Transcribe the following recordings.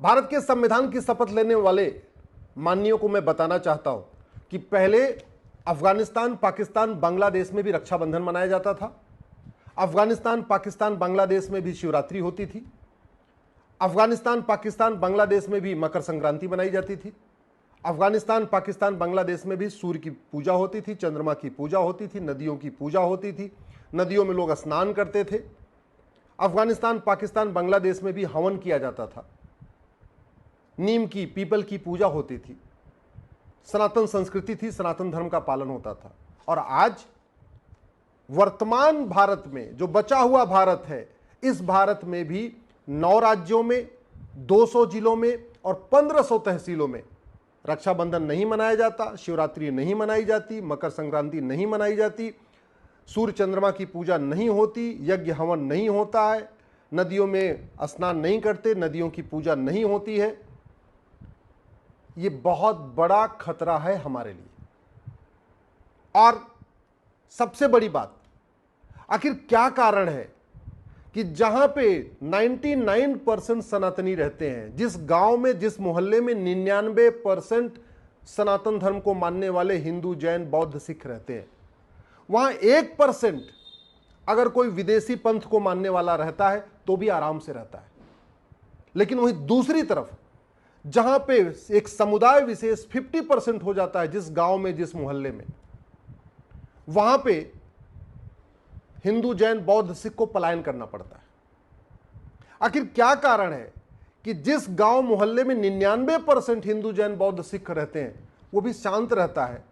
भारत के संविधान की शपथ लेने वाले माननीयों को मैं बताना चाहता हूं कि पहले अफगानिस्तान, पाकिस्तान, बांग्लादेश में भी रक्षाबंधन मनाया जाता था। अफगानिस्तान, पाकिस्तान, बांग्लादेश में भी शिवरात्रि होती थी। अफगानिस्तान, पाकिस्तान, बांग्लादेश में भी मकर संक्रांति मनाई जाती थी। अफगानिस्तान, पाकिस्तान, बांग्लादेश में भी सूर्य की पूजा होती थी, चंद्रमा की पूजा होती थी, नदियों की पूजा होती थी, नदियों में लोग स्नान करते थे। अफगानिस्तान, पाकिस्तान, बांग्लादेश में भी हवन किया जाता था, नीम की, पीपल की पूजा होती थी, सनातन संस्कृति थी, सनातन धर्म का पालन होता था। और आज वर्तमान भारत में जो बचा हुआ भारत है, इस भारत में भी 9 राज्यों में, 200 जिलों में और 1500 तहसीलों में रक्षाबंधन नहीं मनाया जाता, शिवरात्रि नहीं मनाई जाती, मकर संक्रांति नहीं मनाई जाती, सूर्य चंद्रमा की पूजा नहीं होती, यज्ञ हवन नहीं होता है, नदियों में स्नान नहीं करते, नदियों की पूजा नहीं होती है। ये बहुत बड़ा खतरा है हमारे लिए। और सबसे बड़ी बात, आखिर क्या कारण है कि जहां पे 99% सनातनी रहते हैं, जिस गांव में, जिस मोहल्ले में 99% सनातन धर्म को मानने वाले हिंदू, जैन, बौद्ध, सिख रहते हैं, वहां 1% अगर कोई विदेशी पंथ को मानने वाला रहता है तो भी आराम से रहता है। लेकिन वहीं दूसरी तरफ जहां पे एक समुदाय विशेष 50% हो जाता है, जिस गांव में, जिस मोहल्ले में, वहां पे हिंदू, जैन, बौद्ध, सिख को पलायन करना पड़ता है। आखिर क्या कारण है कि जिस गांव मोहल्ले में 99% हिंदू, जैन, बौद्ध, सिख रहते हैं वो भी शांत रहता है,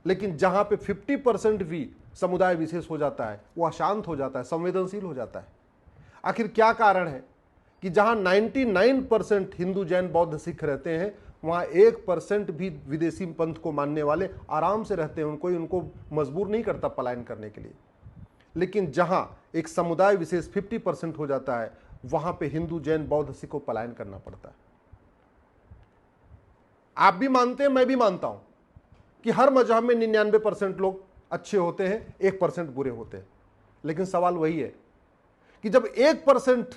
लेकिन जहां पे 50% भी समुदाय विशेष हो जाता है वो अशांत हो जाता है, संवेदनशील हो जाता है? आखिर क्या कारण है कि जहां 99% हिंदू, जैन, बौद्ध, सिख रहते हैं वहां 1% भी विदेशी पंथ को मानने वाले आराम से रहते हैं, उनको मजबूर नहीं करता पलायन करने के लिए। लेकिन जहां एक समुदाय विशेष 50% हो जाता है वहां पे हिंदू, जैन, बौद्ध, सिख को पलायन करना पड़ता है। आप भी मानते हैं, मैं भी मानता हूं कि हर मजहब में 99% लोग अच्छे होते हैं, 1% बुरे होते हैं। लेकिन सवाल वही है कि जब 1%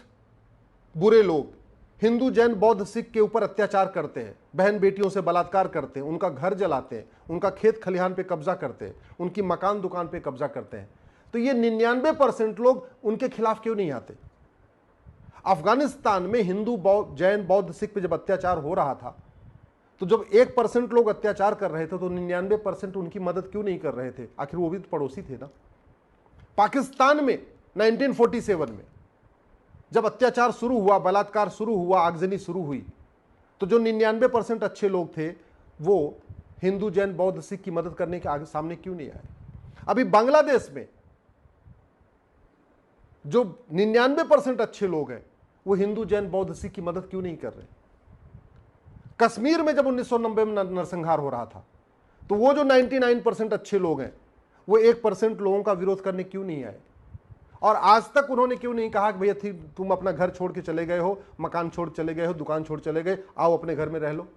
बुरे लोग हिंदू, जैन, बौद्ध, सिख के ऊपर अत्याचार करते हैं, बहन बेटियों से बलात्कार करते हैं, उनका घर जलाते हैं, उनका खेत खलिहान पे कब्जा करते हैं, उनकी मकान दुकान पे कब्जा करते हैं, तो ये 99% लोग उनके खिलाफ क्यों नहीं आते? अफगानिस्तान में हिंदू, जैन, बौद्ध, सिख पे जब अत्याचार हो रहा था तो जब 1% लोग अत्याचार कर रहे थे तो 99% उनकी मदद क्यों नहीं कर रहे थे? आखिर वो भी तो पड़ोसी थे ना। पाकिस्तान में 1947 में जब अत्याचार शुरू हुआ, बलात्कार शुरू हुआ, आगजनी शुरू हुई, तो जो 99% अच्छे लोग थे वो हिंदू, जैन, बौद्ध, सिख की मदद करने के आगे सामने क्यों नहीं आए? अभी बांग्लादेश में जो 99% अच्छे लोग हैं वो हिंदू, जैन, बौद्ध, सिख की मदद क्यों नहीं कर रहे? कश्मीर में जब 1990 में नरसंहार हो रहा था तो वो जो 99% अच्छे लोग हैं वो 1% लोगों का विरोध करने क्यों नहीं आए? और आज तक उन्होंने क्यों नहीं कहा कि भैया तुम अपना घर छोड़ के चले गए हो, मकान छोड़ चले गए हो, दुकान छोड़ चले गए, आओ अपने घर में रह लो?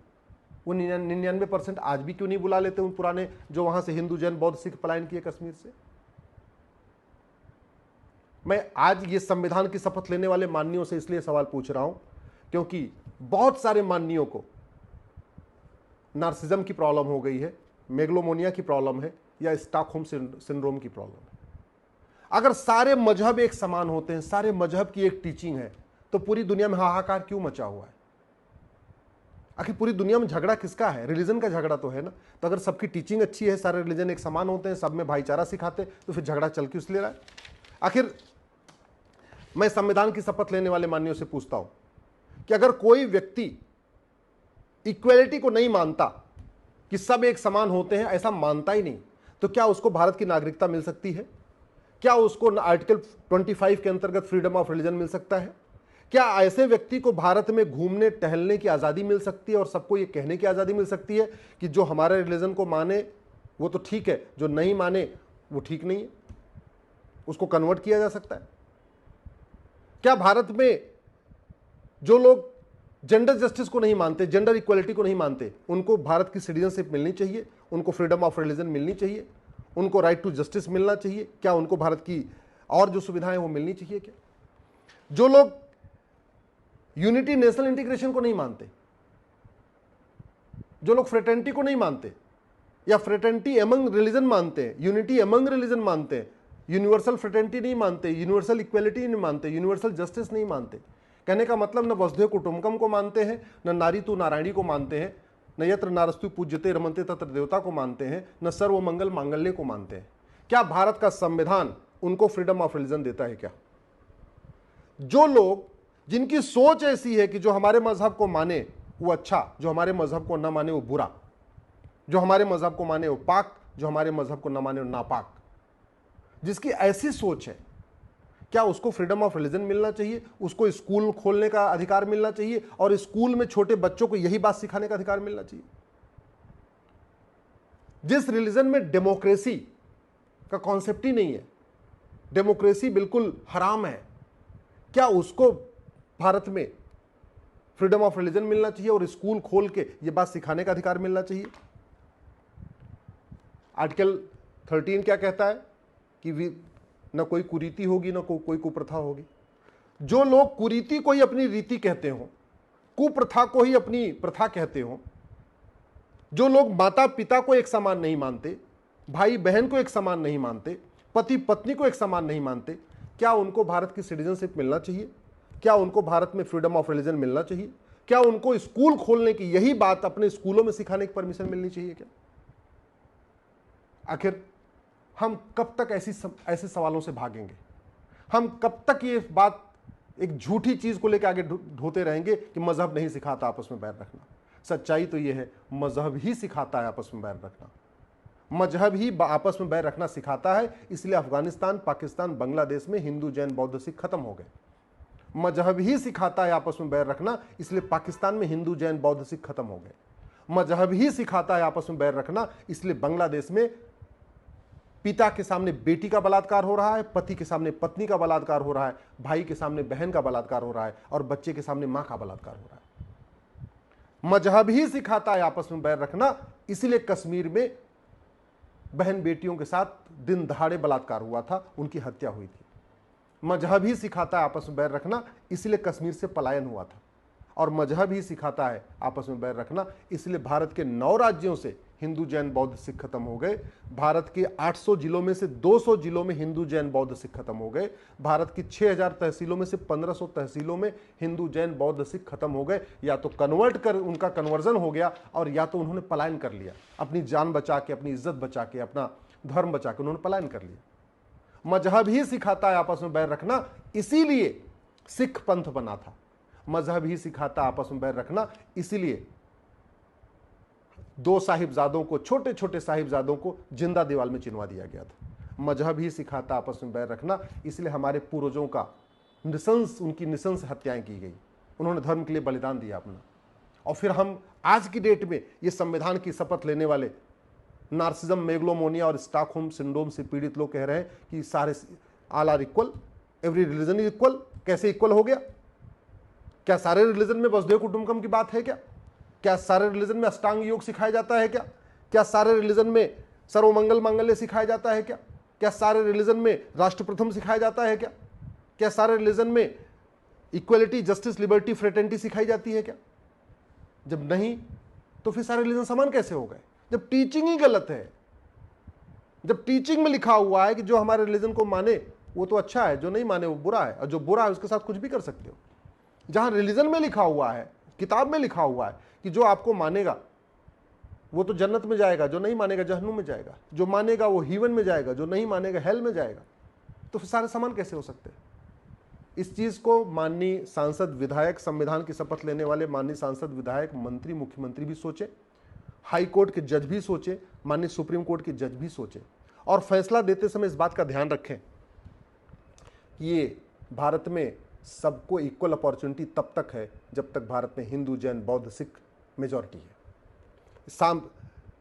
वो 99% आज भी क्यों नहीं बुला लेते उन पुराने जो वहां से हिंदू, जैन, बौद्ध, सिख पलायन किए कश्मीर से? मैं आज ये संविधान की शपथ लेने वाले माननीयों से इसलिए सवाल पूछ रहा हूं क्योंकि बहुत सारे माननीयों को नार्सिज्म की प्रॉब्लम हो गई है, मेगलोमोनिया की प्रॉब्लम है या स्टॉकहोम सिंड्रोम की प्रॉब्लम है। अगर सारे मजहब एक समान होते हैं, सारे मजहब की एक टीचिंग है, तो पूरी दुनिया में हाहाकार क्यों मचा हुआ है? आखिर पूरी दुनिया में झगड़ा किसका है? रिलीजन का झगड़ा तो है ना। तो अगर सबकी टीचिंग अच्छी है, सारे रिलीजन एक समान होते हैं, सब में भाईचारा सिखाते, तो फिर झगड़ा चल क्यों ले रहा है? आखिर मैं संविधान की शपथ लेने वाले माननीयों से पूछता हूं कि अगर कोई व्यक्ति इक्वेलिटी को नहीं मानता कि सब एक समान होते हैं, ऐसा मानता ही नहीं, तो क्या उसको भारत की नागरिकता मिल सकती है? क्या उसको आर्टिकल 25 के अंतर्गत फ्रीडम ऑफ रिलीजन मिल सकता है? क्या ऐसे व्यक्ति को भारत में घूमने टहलने की आज़ादी मिल सकती है और सबको ये कहने की आज़ादी मिल सकती है कि जो हमारे रिलीजन को माने वो तो ठीक है, जो नहीं माने वो ठीक नहीं है, उसको कन्वर्ट किया जा सकता है? क्या भारत में जो लोग जेंडर जस्टिस को नहीं मानते, जेंडर इक्वलिटी को नहीं मानते, उनको भारत की सिटीजनशिप मिलनी चाहिए, उनको फ्रीडम ऑफ रिलीजन मिलनी चाहिए, उनको राइट टू जस्टिस मिलना चाहिए? क्या उनको भारत की और जो सुविधाएं वो मिलनी चाहिए? क्या जो लोग यूनिटी नेशनल इंटीग्रेशन को नहीं मानते, जो लोग फ्रेटर्निटी को नहीं मानते या फ्रेटर्निटी एमंग रिलीजन मानते हैं, यूनिटी एमंग रिलीजन मानते हैं, यूनिवर्सल फ्रेटर्निटी नहीं मानते, यूनिवर्सल इक्वलिटी नहीं मानते, यूनिवर्सल जस्टिस नहीं मानते। कहने का मतलब न वसुधैव कुटुंबकम को मानते हैं, न नारी तू नारायणी को मानते हैं, न यत्र नारस्तु पूज्यते रमन्ते तत्र देवता को मानते हैं, न सर्वमंगल मांगल्य को मानते हैं। क्या भारत का संविधान उनको फ्रीडम ऑफ रिलीजन देता है क्या? जो लोग, जिनकी सोच ऐसी है कि जो हमारे मजहब को माने वो अच्छा, जो हमारे मजहब को ना माने वो बुरा, जो हमारे मजहब को माने वो पाक, जो हमारे मजहब को ना माने वो नापाक, जिसकी ऐसी सोच है, क्या उसको फ्रीडम ऑफ रिलीजन मिलना चाहिए? उसको स्कूल खोलने का अधिकार मिलना चाहिए और स्कूल में छोटे बच्चों को यही बात सिखाने का अधिकार मिलना चाहिए? जिस रिलीजन में डेमोक्रेसी का कॉन्सेप्ट ही नहीं है, डेमोक्रेसी बिल्कुल हराम है, क्या उसको भारत में फ्रीडम ऑफ रिलीजन मिलना चाहिए और स्कूल खोल के यह बात सिखाने का अधिकार मिलना चाहिए? आर्टिकल 13 क्या कहता है कि न कोई कुरीति होगी, न कोई कुप्रथा होगी। जो लोग कुरीति को ही अपनी रीति कहते हो, कुप्रथा को ही अपनी प्रथा कहते हो, जो लोग माता पिता को एक समान नहीं मानते, भाई बहन को एक समान नहीं मानते, पति पत्नी को एक समान नहीं मानते, क्या उनको भारत की सिटीजनशिप मिलना चाहिए? क्या उनको भारत में फ्रीडम ऑफ रिलीजन मिलना चाहिए? क्या उनको स्कूल खोलने की यही बात अपने स्कूलों में सिखाने की परमिशन मिलनी चाहिए क्या? आखिर हम कब तक ऐसे सवालों से भागेंगे? हम कब तक ये बात एक झूठी चीज को लेकर आगे ढोते रहेंगे कि मजहब नहीं सिखाता आपस में बैर रखना? सच्चाई तो ये है, मजहब ही सिखाता है आपस में बैर रखना। मजहब ही आपस में बैर रखना सिखाता है, इसलिए अफगानिस्तान, पाकिस्तान, बांग्लादेश में हिंदू, जैन, बौद्ध, सिख खत्म हो गए। मजहब ही सिखाता है आपस में बैर रखना, इसलिए पाकिस्तान में हिंदू, जैन, बौद्ध, सिख खत्म हो गए। मजहब ही सिखाता है आपस में बैर रखना, इसलिए बांग्लादेश में पिता के सामने बेटी का बलात्कार हो रहा है, पति के सामने पत्नी का बलात्कार हो रहा है, भाई के सामने बहन का बलात्कार हो रहा है और बच्चे के सामने मां का बलात्कार हो रहा है। मजहब ही सिखाता है आपस में बैर रखना, इसीलिए कश्मीर में बहन बेटियों के साथ दिन दहाड़े बलात्कार हुआ था, उनकी हत्या हुई थी। मजहब ही सिखाता है आपस में बैर रखना, इसलिए कश्मीर से पलायन हुआ था। और मजहब ही सिखाता है आपस में बैर रखना, इसलिए भारत के 9 राज्यों से हिंदू, जैन, बौद्ध, सिख खत्म हो गए। भारत के 800 जिलों में से 200 जिलों में हिंदू, जैन, बौद्ध, सिख खत्म हो गए। भारत की 6000 तहसीलों में से 1500 तहसीलों में हिंदू, जैन, बौद्ध, सिख खत्म हो गए। या तो कन्वर्ट कर उनका कन्वर्जन हो गया और या तो उन्होंने पलायन कर लिया, अपनी जान बचा के, अपनी इज्जत बचा के, अपना धर्म बचा के उन्होंने पलायन कर लिया। मजहब ही सिखाता है आपस में बैर रखना, इसीलिए सिख पंथ बना था। मजहब ही सिखाता आपस में बैर रखना, इसीलिए 2 साहिबजादों को, छोटे छोटे साहिबजादों को जिंदा दीवार में चिनवा दिया गया था। मजहब ही सिखाता आपस में बैर रखना, इसलिए हमारे पूर्वजों का उनकी निशंस हत्याएं की गई। उन्होंने धर्म के लिए बलिदान दिया अपना। और फिर हम आज की डेट में ये संविधान की शपथ लेने वाले नार्सिज्म, मेगलोमोनिया और स्टॉकहोम सिंड्रोम से पीड़ित लोग कह रहे हैं कि सारे all are equal, every religion is equal. कैसे इक्वल हो गया? क्या सारे रिलीजन में वसुधैव कुटुंबकम की बात है क्या? क्या सारे रिलीजन में अष्टांग योग सिखाया जाता है क्या? क्या सारे रिलीजन में सर्वमंगल मांगल्य सिखाया जाता है क्या? क्या सारे रिलीजन में राष्ट्र प्रथम सिखाया जाता है क्या? क्या सारे रिलीजन में इक्वलिटी, जस्टिस, लिबर्टी, फ्रेटर्निटी सिखाई जाती है क्या? जब नहीं तो फिर सारे रिलीजन समान कैसे हो गए? जब टीचिंग ही गलत है, जब टीचिंग में लिखा हुआ है कि जो हमारे रिलीजन को माने वो तो अच्छा है, जो नहीं माने वो बुरा है, और जो बुरा है उसके साथ कुछ भी कर सकते हो। जहां रिलीजन में लिखा हुआ है, किताब में लिखा हुआ है कि जो आपको मानेगा वो तो जन्नत में जाएगा, जो नहीं मानेगा जहन्नुम में जाएगा, जो मानेगा वो हीवन में जाएगा, जो नहीं मानेगा हेल में जाएगा, तो फिर सारे समान कैसे हो सकते हैं? इस चीज को माननीय सांसद, विधायक, संविधान की शपथ लेने वाले माननीय सांसद, विधायक, मंत्री, मुख्यमंत्री भी सोचे, हाई कोर्ट के जज भी सोचे, माननीय सुप्रीम कोर्ट के जज भी सोचे, और फैसला देते समय इस बात का ध्यान रखें कि ये भारत में सबको इक्वल अपॉर्चुनिटी तब तक है जब तक भारत में हिंदू, जैन, बौद्ध, सिख मेजॉरिटी है।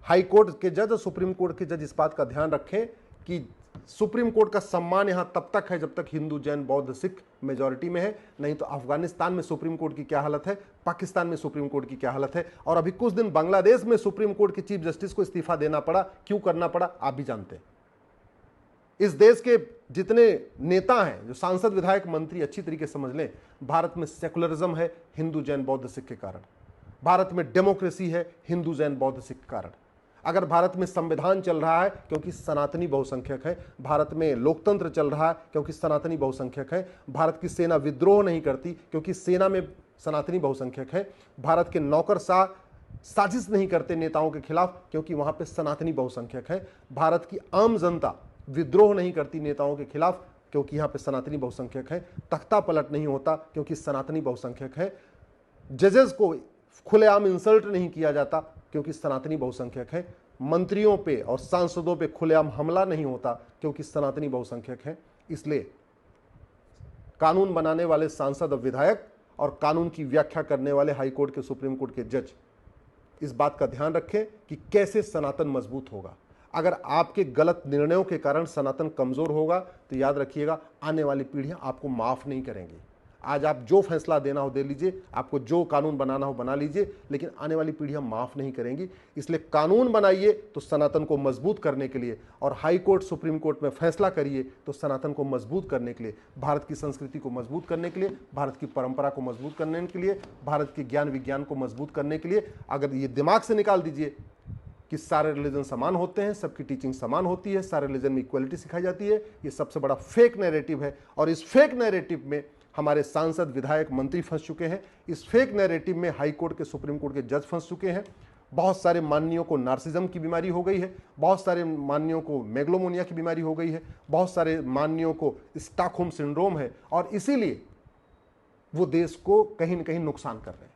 हाई कोर्ट के जज और सुप्रीम कोर्ट के जज इस बात का ध्यान रखें कि सुप्रीम कोर्ट का सम्मान यहां तब तक है जब तक हिंदू, जैन, बौद्ध, सिख मेजॉरिटी में है। नहीं तो अफगानिस्तान में सुप्रीम कोर्ट की क्या हालत है, पाकिस्तान में सुप्रीम कोर्ट की क्या हालत है, और अभी कुछ दिन बांग्लादेश में सुप्रीम कोर्ट के चीफ जस्टिस को इस्तीफा देना पड़ा। क्यों करना पड़ा आप भी जानते हैं। इस देश के जितने नेता हैं, जो सांसद विधायक मंत्री, अच्छी तरीके से समझ लें, भारत में सेकुलरिज्म है हिंदू जैन बौद्ध सिख के कारण। भारत में डेमोक्रेसी है हिंदू जैन बौद्ध सिख के कारण। अगर भारत में संविधान चल रहा है क्योंकि सनातनी बहुसंख्यक है, भारत में लोकतंत्र चल रहा है क्योंकि सनातनी बहुसंख्यक है, भारत की सेना विद्रोह नहीं करती क्योंकि सेना में सनातनी बहुसंख्यक है, भारत के नौकरशाह साजिश नहीं करते नेताओं के खिलाफ क्योंकि वहां पे सनातनी बहुसंख्यक है, भारत की आम जनता विद्रोह नहीं करती नेताओं के खिलाफ क्योंकि यहाँ पे सनातनी बहुसंख्यक है, तख्ता पलट नहीं होता क्योंकि सनातनी बहुसंख्यक है, जजेस को खुलेआम इंसल्ट नहीं किया जाता क्योंकि सनातनी बहुसंख्यक है, मंत्रियों पे और सांसदों पे खुलेआम हमला नहीं होता क्योंकि सनातनी बहुसंख्यक है। इसलिए कानून बनाने वाले सांसद और विधायक और कानून की व्याख्या करने वाले हाई कोर्ट के, सुप्रीम कोर्ट के जज इस बात का ध्यान रखें कि कैसे सनातन मजबूत होगा। अगर आपके गलत निर्णयों के कारण सनातन कमजोर होगा तो याद रखिएगा आने वाली पीढ़ियां आपको माफ नहीं करेंगी। आज आप जो फैसला देना हो दे लीजिए, आपको जो कानून बनाना हो बना लीजिए, लेकिन आने वाली पीढ़ियां माफ नहीं करेंगी। इसलिए कानून बनाइए तो सनातन को मजबूत करने के लिए, और हाई कोर्ट सुप्रीम कोर्ट में फैसला करिए तो सनातन को मजबूत करने के लिए, भारत की संस्कृति को मजबूत करने के लिए, भारत की परंपरा को मजबूत करने के लिए, भारत के ज्ञान विज्ञान को मजबूत करने के लिए। अगर ये दिमाग से निकाल दीजिए कि सारे रिलीजन समान होते हैं, सबकी टीचिंग समान होती है, सारे रिलीजन में इक्वलिटी सिखाई जाती है, ये सबसे बड़ा फेक नैरेटिव है। और इस फेक नैरेटिव में हमारे सांसद विधायक मंत्री फंस चुके हैं। इस फेक नैरेटिव में हाई कोर्ट के, सुप्रीम कोर्ट के जज फंस चुके हैं। बहुत सारे माननीयों को नार्सिज्म की बीमारी हो गई है, बहुत सारे माननीयों को मेगलोमोनिया की बीमारी हो गई है, बहुत सारे माननीयों को स्टॉकहोम सिंड्रोम है, और इसीलिए वो देश को कहीं न कहीं नुकसान कर रहे हैं।